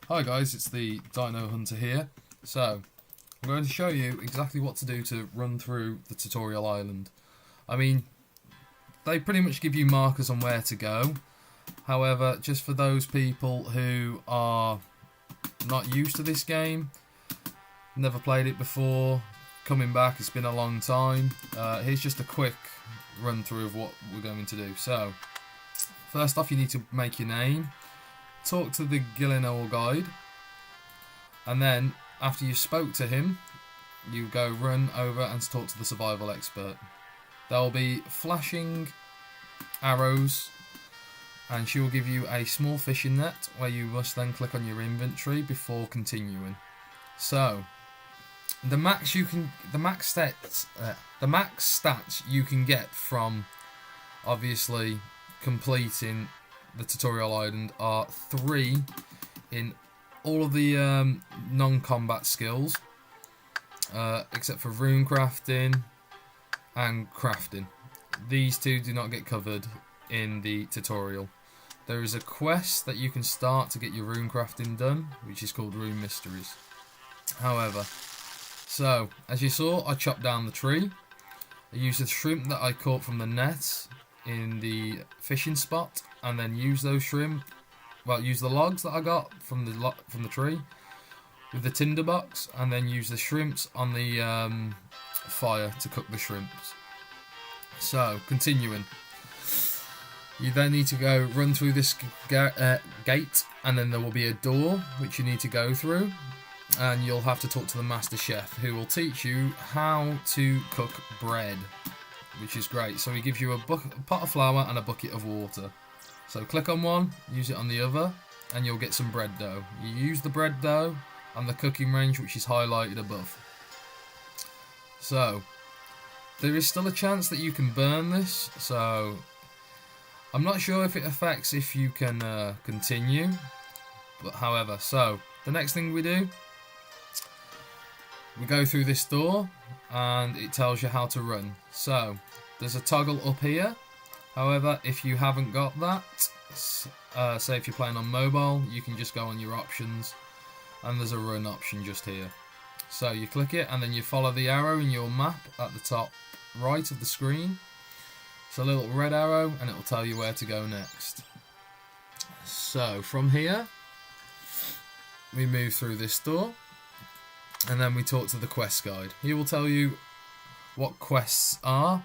Hi guys, it's the Dino Hunter here. So, I'm going to show you exactly what to do to run through the tutorial island. I mean, they pretty much give you markers on where to go. However, just for those people who are not used to this game, never played it before, coming back, it's been a long time, here's just a quick run through of what we're going to do. So, first off you need to make your name. Talk to the Gillinois guide, and then after you spoke to him you go run over and talk to the survival expert. There will be flashing arrows and she will give you a small fishing net where you must then click on your inventory before continuing. So the max stats you can get from obviously completing the tutorial island are 3 in all of the non-combat skills, except for rune crafting and crafting. These two do not get covered in the tutorial. There is a quest that you can start to get your rune crafting done, which is called Rune Mysteries. However, so as you saw, I chopped down the tree. I used the shrimp that I caught from the net in the fishing spot, and then use those shrimp. Well, use the logs that I got from the tree with the tinder box, and then use the shrimps on the fire to cook the shrimps. So, continuing, you then need to go run through this gate, and then there will be a door which you need to go through, and you'll have to talk to the master chef who will teach you how to cook bread, which is great. So he gives you a pot of flour and a bucket of water. So click on one, use it on the other, and you'll get some bread dough. You use the bread dough on the cooking range, which is highlighted above. So there is still a chance that you can burn this, so I'm not sure if it affects if you can continue, but however, so the next thing we do, we go through this door and it tells you how to run. So there's a toggle up here. However, if you haven't got that, say if you're playing on mobile, you can just go on your options and there's a run option just here. So you click it and then you follow the arrow in your map at the top right of the screen. It's a little red arrow and it will tell you where to go next. So from here, we move through this door and then we talk to the quest guide. He will tell you what quests are.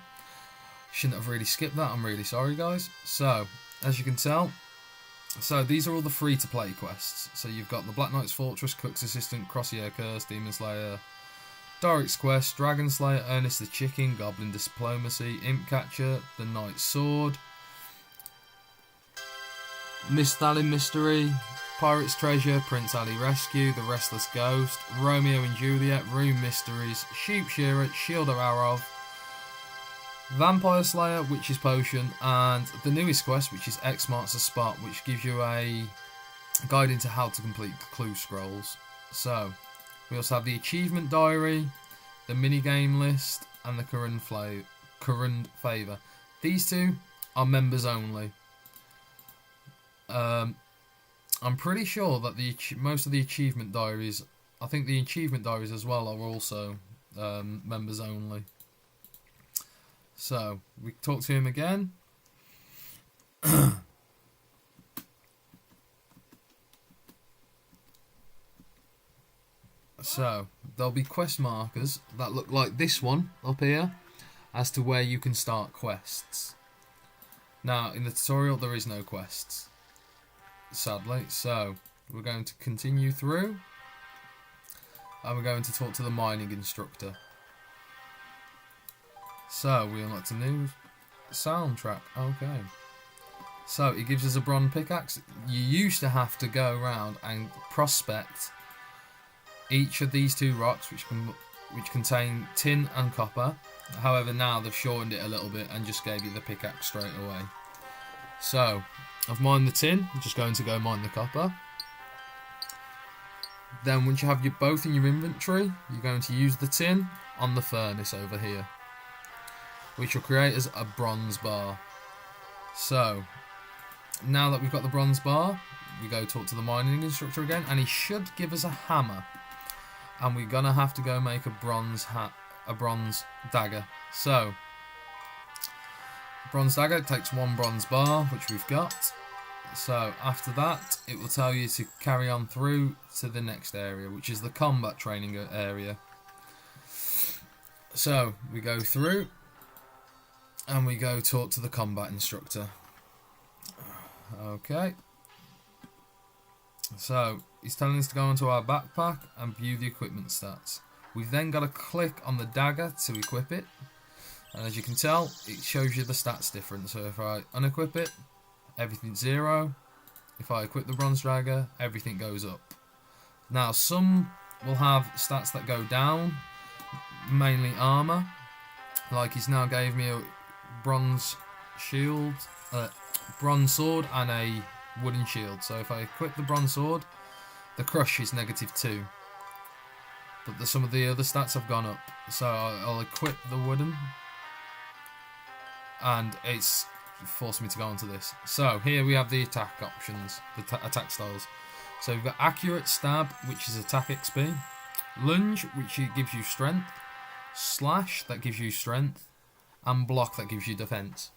Shouldn't have really skipped that, I'm really sorry guys. So, as you can tell, so these are all the free to play quests. So you've got the Black Knight's Fortress, Cook's Assistant, Crosshair Curse, Demon Slayer, Doric's Quest, Dragon Slayer, Ernest the Chicken, Goblin Diplomacy, Imp Catcher, The Knight's Sword, Miss Stalin Mystery, Pirate's Treasure, Prince Ali Rescue, The Restless Ghost, Romeo and Juliet, Rune Mysteries, Sheep Shearer, Shield of Arov, Vampire Slayer, Witch's Potion, and the newest quest, which is X Marks the Spot, which gives you a guide into how to complete the clue scrolls. So, we also have the Achievement Diary, the minigame list, and the current favour. These two are members only. I'm pretty sure that most of the Achievement Diaries, I think the Achievement Diaries as well, are also members only. So, we talk to him again. So, there'll be quest markers that look like this one up here as to where you can start quests. Now, in the tutorial there is no quests, sadly, so we're going to continue through and we're going to talk to the mining instructor. So, we unlocked a new soundtrack. Okay. So, it gives us a bronze pickaxe. You used to have to go around and prospect each of these two rocks, which contain tin and copper. However, now they've shortened it a little bit and just gave you the pickaxe straight away. So, I've mined the tin. I'm just going to go mine the copper. Then, once you have both in your inventory, you're going to use the tin on the furnace over here, which will create as a bronze bar. So, now that we've got the bronze bar, we go talk to the mining instructor again, and he should give us a hammer. And we're gonna have to go make a bronze dagger. So, bronze dagger takes 1 bronze bar, which we've got. So after that, it will tell you to carry on through to the next area, which is the combat training area. So we go through, and we go talk to the combat instructor. Okay. So he's telling us to go into our backpack and view the equipment stats. We've then got to click on the dagger to equip it, and as you can tell, it shows you the stats difference. So if I unequip it, everything's 0. If I equip the bronze dagger, everything goes up. Now some will have stats that go down, mainly armor. Like he's now gave me a bronze shield, bronze sword and a wooden shield. So if I equip the bronze sword, the crush is -2. But some of the other stats have gone up. So I'll equip the wooden, and it's forced me to go onto this. So here we have the attack options, the attack styles. So we've got accurate stab, which is attack XP, lunge, which gives you strength, slash, that gives you strength, and block, that gives you defense.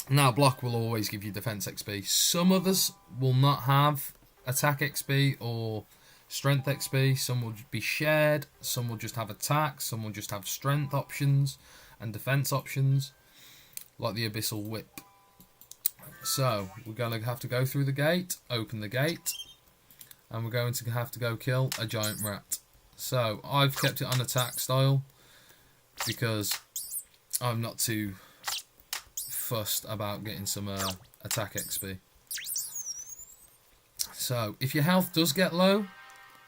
Now block will always give you defense XP. Some others will not have attack XP or strength XP. Some will be shared, some will just have attack, some will just have strength options and defense options, like the abyssal whip. So we're going to have to go through the gate, open the gate, and we're going to have to go kill a giant rat. So I've kept it on attack style because I'm not too fussed about getting some attack XP. So if your health does get low,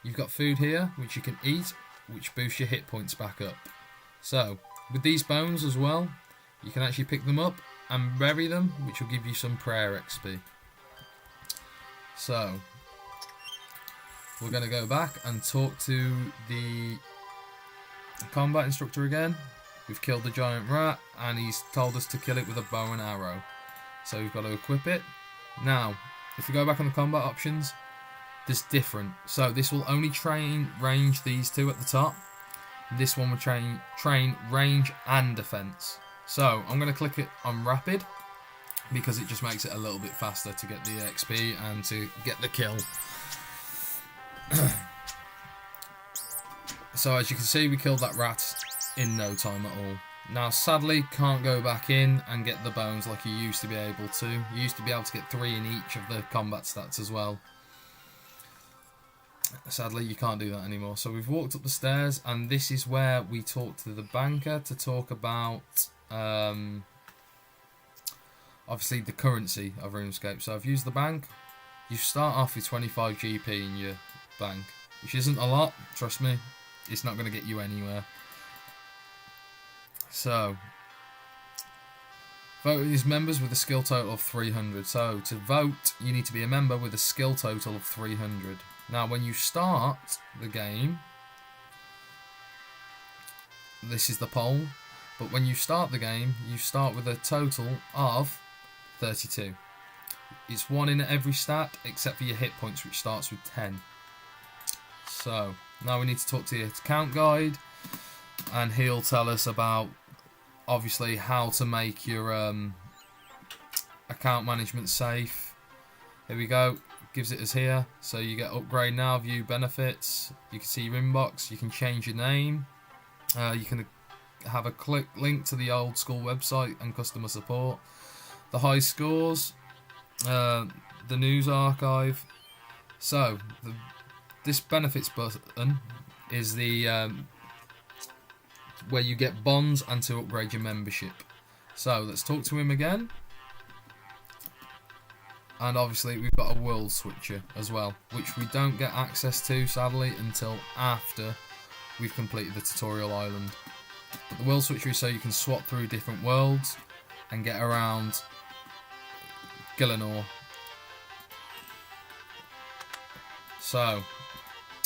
you've got food here which you can eat, which boosts your hit points back up. So with these bones as well, you can actually pick them up and bury them, which will give you some prayer XP. So we're going to go back and talk to the combat instructor again. We've killed the giant rat, and he's told us to kill it with a bow and arrow. So we've got to equip it. Now, if we go back on the combat options, there's different. So this will only train range, these two at the top. This one will train range and defense. So I'm going to click it on rapid because it just makes it a little bit faster to get the XP and to get the kill. So as you can see, we killed that rat in no time at all. Now sadly can't go back in and get the bones like you used to be able to. You used to be able to get 3 in each of the combat stats as well. Sadly you can't do that anymore. So we've walked up the stairs, and this is where we talk to the banker to talk about obviously the currency of RuneScape. So I've used the bank. You start off with 25 GP in your bank, which isn't a lot, trust me. It's not going to get you anywhere. So vote these members with a skill total of 300. So to vote, you need to be a member with a skill total of 300. Now when you start the game, this is the poll, but when you start the game, you start with a total of 32. It's 1 in every stat except for your hit points, which starts with 10. So now we need to talk to the account guide, and he'll tell us about obviously how to make your account management safe. Here we go, gives it us here. So you get upgrade now, view benefits, you can see your inbox, you can change your name, you can have a click link to the old school website and customer support, the high scores, the news archive. So this benefits button is the where you get bonds and to upgrade your membership. So let's talk to him again. And obviously we've got a world switcher as well, which we don't get access to sadly until after we've completed the tutorial island. But the world switcher is so you can swap through different worlds and get around Gillinor. So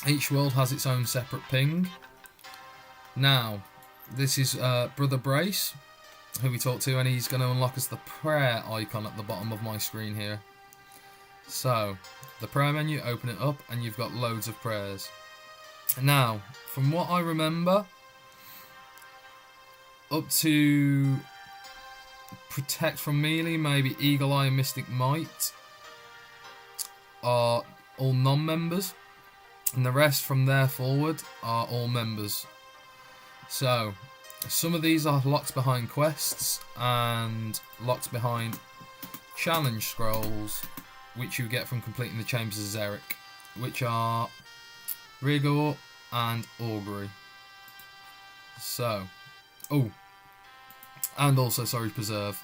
each world has its own separate ping. Now this is Brother Brace, who we talked to, and he's going to unlock us the prayer icon at the bottom of my screen here. So, the prayer menu, open it up, and you've got loads of prayers. Now, from what I remember, up to Protect from Melee, maybe Eagle Eye and Mystic Might are all non-members, and the rest from there forward are all members. So, some of these are locked behind quests and locked behind challenge scrolls, which you get from completing the Chambers of Xeric, which are Rigor and Augury. So, oh, and also, sorry, Preserve.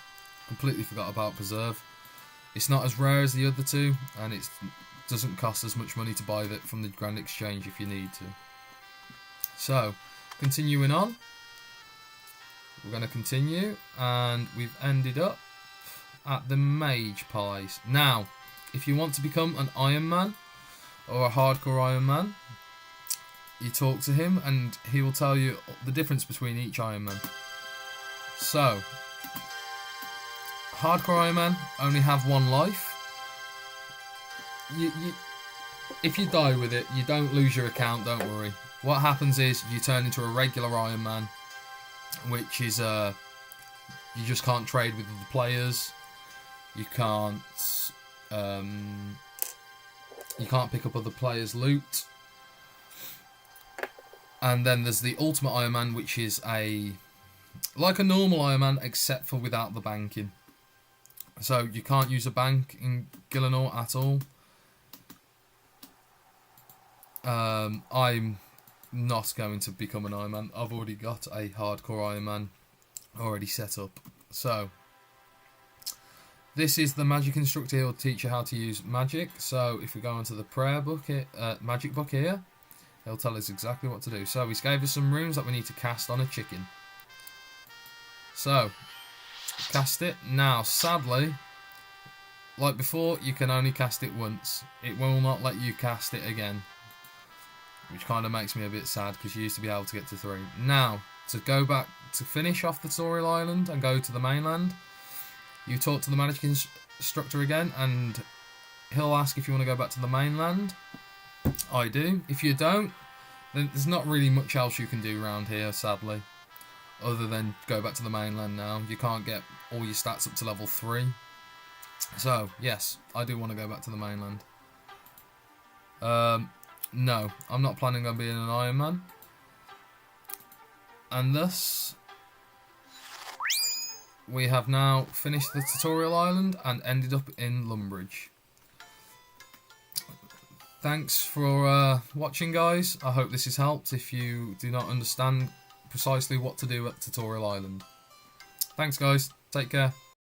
Completely forgot about Preserve. It's not as rare as the other two, and it doesn't cost as much money to buy it from the Grand Exchange if you need to. So, continuing on, we're going to continue, and we've ended up at the Mage Pies. Now, if you want to become an Iron Man, or a hardcore Iron Man, you talk to him, and he will tell you the difference between each Iron Man. So, hardcore Iron Man only have one life. If you die with it, you don't lose your account, don't worry. What happens is you turn into a regular Iron Man, which is you just can't trade with other players. You can't pick up other players' loot. And then there's the Ultimate Iron Man, which is like a normal Iron Man, except for without the banking. So you can't use a bank in Gielinor at all. I'm not going to become an Iron Man. I've already got a hardcore Iron Man already set up. So, this is the magic instructor. He'll teach you how to use magic. So, if we go onto the prayer book, magic book here, he'll tell us exactly what to do. So, he's gave us some runes that we need to cast on a chicken. So, cast it. Now, sadly, like before, you can only cast it once. It will not let you cast it again, which kind of makes me a bit sad because you used to be able to get to 3. Now, to go back to finish off the tutorial island and go to the mainland, you talk to the magic instructor again, and he'll ask if you want to go back to the mainland. I do. If you don't, then there's not really much else you can do around here, sadly, other than go back to the mainland now. You can't get all your stats up to level 3. So, yes, I do want to go back to the mainland. No, I'm not planning on being an Iron Man. And thus, we have now finished the tutorial island and ended up in Lumbridge. Thanks for watching, guys. I hope this has helped if you do not understand precisely what to do at Tutorial Island. Thanks, guys. Take care.